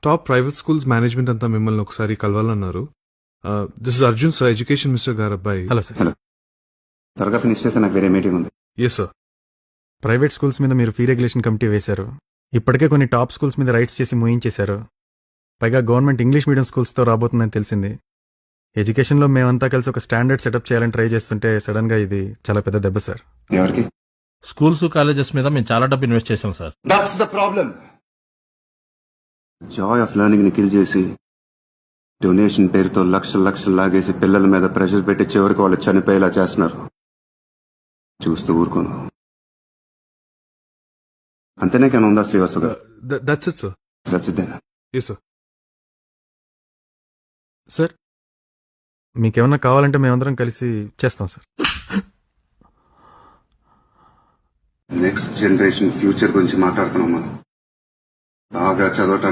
Top private schools management అంతా మిమ్మల్ని ఒకసారి కలవాలన్నారు. This is Arjun sir, education minister గారు అబ్బాయి. Hello sir. హలో, త్వరగా ఫినిష్ చేస్తే నాకు వేరే మీటింగ్ ఉంది. Yes sir. ప్రైవేట్ స్కూల్స్ మీద మీరు ఫీ రెగ్యులేషన్ కమిటీ వేశారు. ఇప్పటికే కొన్ని టాప్ స్కూల్స్ మీద రైట్స్ చేసి ముయించేశారు. పైగా గవర్నమెంట్ ఇంగ్లీష్ మీడియం స్కూల్స్తో రాబోతుందని తెలిసింది. ఎడ్యుకేషన్లో మేమంతా కలిసి ఒక స్టాండర్డ్ సెటప్ చేయాలని ట్రై చేస్తుంటే సడన్గా ఇది చాలా పెద్ద దెబ్బ సార్. ఎవరికి? స్కూల్స్ కాలేజెస్ మీద మేము చాలా డబ్బు ఇన్వెస్ట్ చేసాం sir. That's the problem. Joy of learning ని కిల్ చేసి డొనేషన్ పేరుతో లక్షలు లక్షలు లాగేసి పిల్లల మీద ప్రెషర్ పెట్టి చివరికి వాళ్ళు చనిపోయేలా చేస్తున్నారు. చూస్తూ ఊరుకోను. అంతేనే కానీ ఉందా శ్రీవాసు గారు? That's it sir. That's it. Yes sir. Sir మీకేమన్నా కావాలంటే మేమందరం కలిసి చేస్తాం సార్. నెక్స్ట్ జనరేషన్ ఫ్యూచర్ గురించి మాట్లాడుతున్నాం మనం. బాగా చదవటం